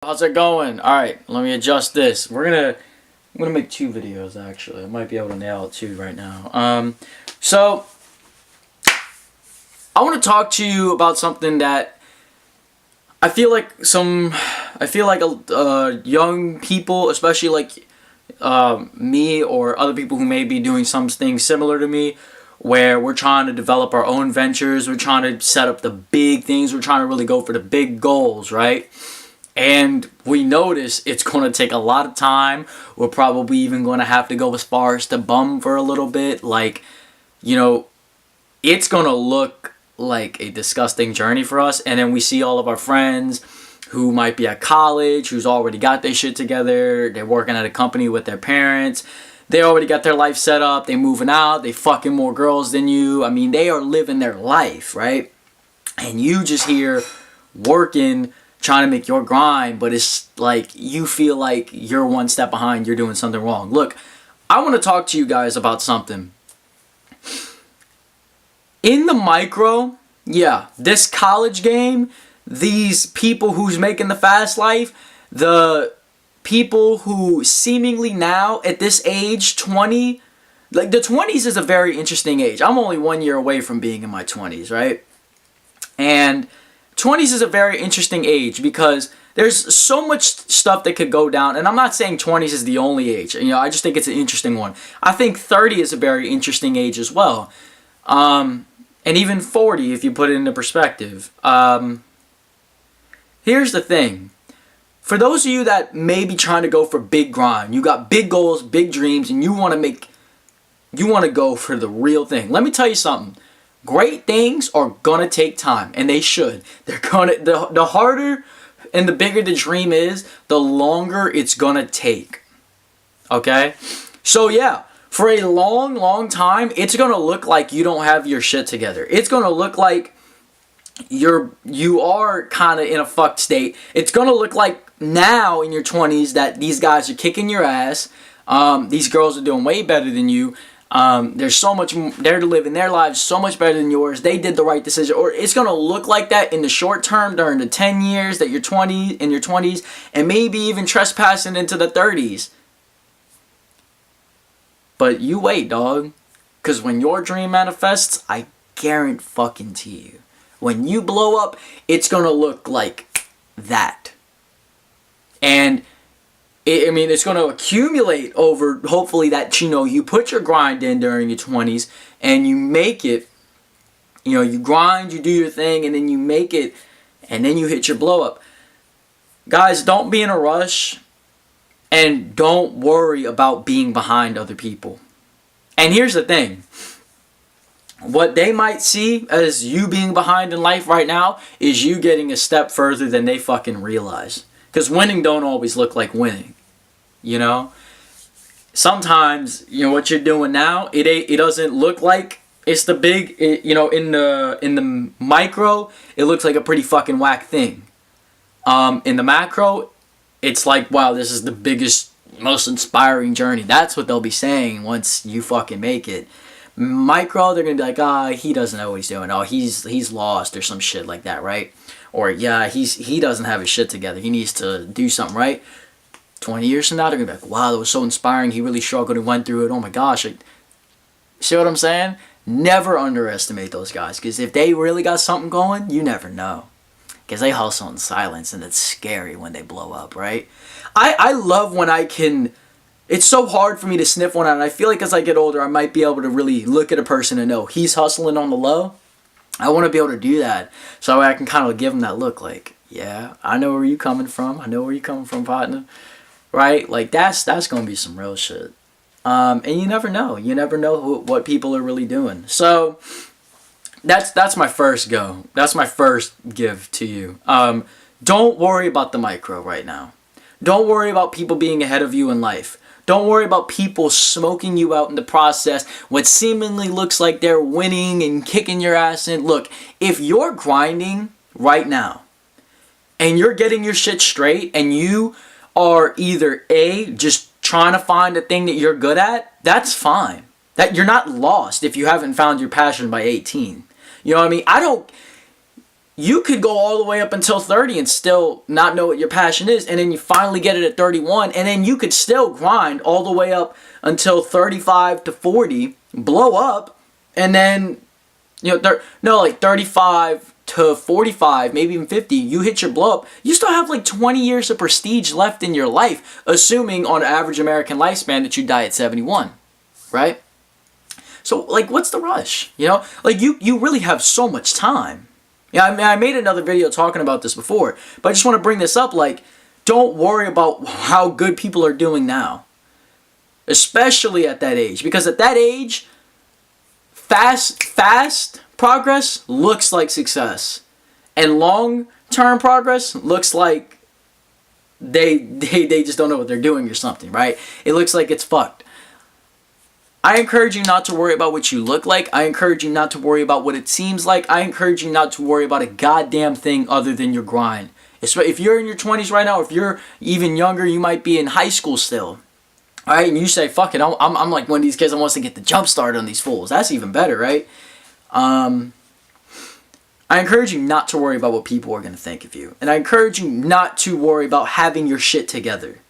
How's it going? Alright, let me adjust this. I'm gonna make two videos actually. I might be able to nail it two right now. So I want to talk to you about something that I feel like young people, especially like me or other people who may be doing some things similar to me, where we're trying to develop our own ventures, we're trying to set up the big things, we're trying to really go for the big goals, right? And we notice it's going to take a lot of time. We're probably even going to have to go as far as to bum for a little bit. Like, it's going to look like a disgusting journey for us. And then we see all of our friends who might be at college, who's already got their shit together. They're working at a company with their parents. They already got their life set up. They moving out. They fucking more girls than you. I mean, they are living their life, right? And you just here working, trying to make your grind, but it's like you feel like you're one step behind, you're doing something wrong. Look, I want to talk to you guys about something. In the micro, yeah, this college game, these people who's making the fast life, the people who seemingly now at this age, 20, like the 20s is a very interesting age. I'm only 1 year away from being in my 20s, right? And 20s is a very interesting age because there's so much stuff that could go down. And I'm not saying 20s is the only age. I just think it's an interesting one. I think 30 is a very interesting age as well. And even 40 if you put it into perspective. Here's the thing. For those of you that may be trying to go for big grind, you got big goals, big dreams, and you want to go for the real thing. Let me tell you something. Great things are gonna take time, and they should. The harder and the bigger the dream is, the longer it's gonna take. Okay? So yeah, for a long, long time, it's gonna look like you don't have your shit together. It's gonna look like you are kind of in a fucked state. It's gonna look like now in your 20s that these guys are kicking your ass. These girls are doing way better than you. There's so much, they're living their lives so much better than yours. They did the right decision. Or it's going to look like that in the short term during the 10 years that you're 20, in your 20s, and maybe even trespassing into the 30s. But you wait, dog. Because when your dream manifests, I guarantee you, when you blow up, it's going to look like that. And it's going to accumulate over, hopefully, that, you put your grind in during your 20s and you make it, you grind, you do your thing, and then you make it, and then you hit your blow up. Guys, don't be in a rush, and don't worry about being behind other people. And here's the thing. What they might see as you being behind in life right now is you getting a step further than they fucking realize. Because winning don't always look like winning. Sometimes, what you're doing now, it doesn't look like it's the big, in the micro, it looks like a pretty fucking whack thing. In the macro, it's like, wow, this is the biggest, most inspiring journey. That's what they'll be saying once you fucking make it. Micro, they're gonna be like, he doesn't know what he's doing. Oh, he's lost or some shit like that, right? Or yeah, he doesn't have his shit together. He needs to do something, right? 20 years from now, they're gonna be like, wow, that was so inspiring. He really struggled and went through it. Oh my gosh. See what I'm saying? Never underestimate those guys, because if they really got something going, you never know. Because they hustle in silence, and it's scary when they blow up, right? I love when I can. It's so hard for me to sniff one out, and I feel like as I get older, I might be able to really look at a person and know he's hustling on the low. I want to be able to do that, so I can kind of give them that look like, yeah, I know where you coming from. I know where you coming from, partner. Right? Like, that's going to be some real shit. And you never know. You never know what people are really doing. So, that's my first go. That's my first give to you. Don't worry about the micro right now. Don't worry about people being ahead of you in life. Don't worry about people smoking you out in the process. What seemingly looks like they're winning and kicking your ass in. Look, if you're grinding right now and you're getting your shit straight and you are either A, just trying to find a thing that you're good at, that's fine. That you're not lost if you haven't found your passion by 18. You know what I mean? you could go all the way up until 30 and still not know what your passion is, and then you finally get it at 31, and then you could still grind all the way up until 35 to 40, blow up, and then, you know, like 35 to 45, maybe even 50, you hit your blow up, you still have like 20 years of prestige left in your life, assuming on average American lifespan that you die at 71, right? So, like, what's the rush? You know, like, you really have so much time. Yeah, I mean, I made another video talking about this before, but I just want to bring this up, like, don't worry about how good people are doing now. Especially at that age. Because at that age, fast progress looks like success. And long-term progress looks like they just don't know what they're doing or something, right? It looks like it's fucked. I encourage you not to worry about what you look like. I encourage you not to worry about what it seems like. I encourage you not to worry about a goddamn thing other than your grind. If you're in your 20s right now, if you're even younger, you might be in high school still. All right, and you say, fuck it, I'm like one of these kids that wants to get the jump start on these fools. That's even better, right? I encourage you not to worry about what people are going to think of you. And I encourage you not to worry about having your shit together.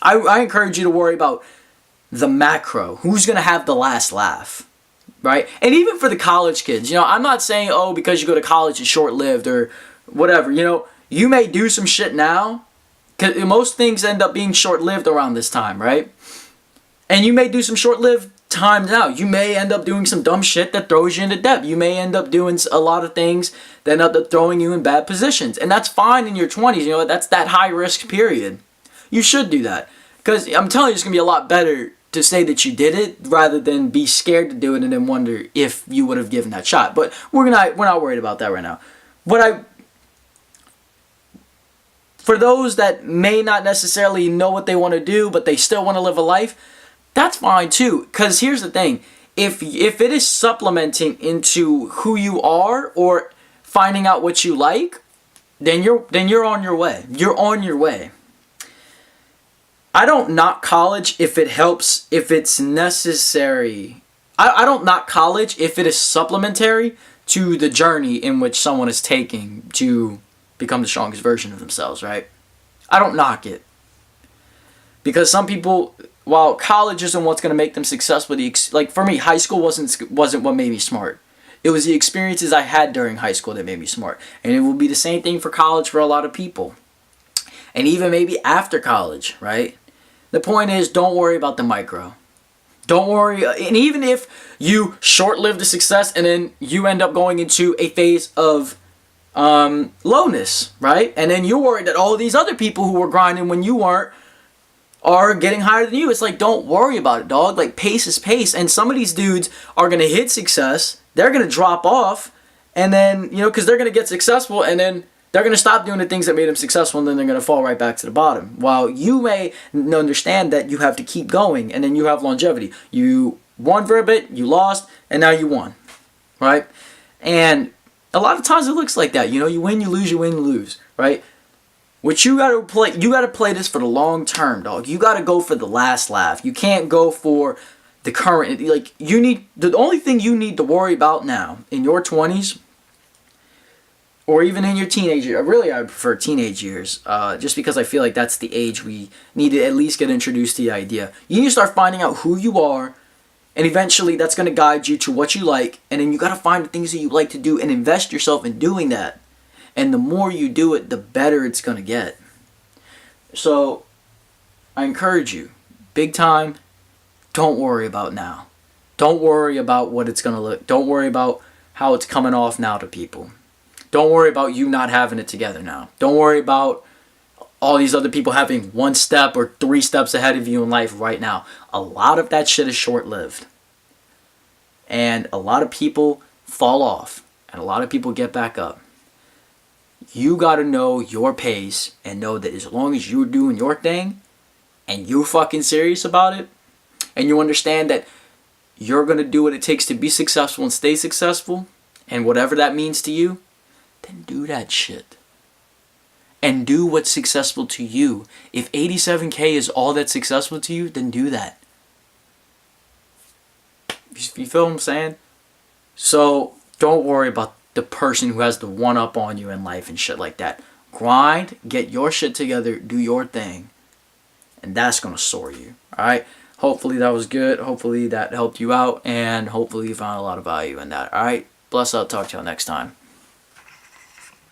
I encourage you to worry about the macro. Who's going to have the last laugh, right? And even for the college kids, you know, I'm not saying, oh, because you go to college it's short-lived or whatever. You know, you may do some shit now, because most things end up being short-lived around this time, right? And you may do some short-lived time now. You may end up doing some dumb shit that throws you into debt. You may end up doing a lot of things that end up throwing you in bad positions. And that's fine in your 20s. You know, that's that high-risk period. You should do that. Because I'm telling you, it's going to be a lot better to say that you did it rather than be scared to do it and then wonder if you would have given that shot. But we're not worried about that right now. For those that may not necessarily know what they want to do, but they still want to live a life, that's fine too. Because here's the thing. If it is supplementing into who you are or finding out what you like, then you're on your way. You're on your way. I don't knock college if it helps, if it's necessary. I don't knock college if it is supplementary to the journey in which someone is taking to become the strongest version of themselves, right? I don't knock it. Because some people, while college isn't what's going to make them successful, like for me, high school wasn't what made me smart. It was the experiences I had during high school that made me smart. And it will be the same thing for college for a lot of people. And even maybe after college, right? The point is, don't worry about the micro. Don't worry. And even if you short-live the success and then you end up going into a phase of lowness, right? And then you're worried that all these other people who were grinding when you weren't are getting higher than you. It's like, don't worry about it, dog. Like, pace is pace. And some of these dudes are going to hit success. They're going to drop off. And then, you know, because they're going to get successful and then they're going to stop doing the things that made them successful and then they're going to fall right back to the bottom. While you may understand that you have to keep going and then you have longevity. You won for a bit, you lost, and now you won. Right? And a lot of times it looks like that. You know, you win, you lose, you win, you lose. Right? What you got to play this for the long term, dog. You got to go for the last laugh. You can't go for the current. Like, the only thing you need to worry about now in your 20s or even in your teenage years, really I prefer teenage years, just because I feel like that's the age we need to at least get introduced to the idea. You need to start finding out who you are, and eventually that's going to guide you to what you like, and then you got to find the things that you like to do and invest yourself in doing that. And the more you do it, the better it's going to get. So, I encourage you, big time, don't worry about now. Don't worry about what it's going to look. Don't worry about how it's coming off now to people. Don't worry about you not having it together now. Don't worry about all these other people having 1 step or 3 steps ahead of you in life right now. A lot of that shit is short-lived. And a lot of people fall off. And a lot of people get back up. You got to know your pace and know that as long as you're doing your thing and you're fucking serious about it and you understand that you're going to do what it takes to be successful and stay successful and whatever that means to you, then do that shit. And do what's successful to you. If 87K is all that's successful to you, then do that. You feel what I'm saying? So don't worry about the person who has the one up on you in life and shit like that. Grind, get your shit together, do your thing, and that's gonna soar you. All right. Hopefully that was good. Hopefully that helped you out, and hopefully you found a lot of value in that. All right. Bless up. Talk to y'all next time.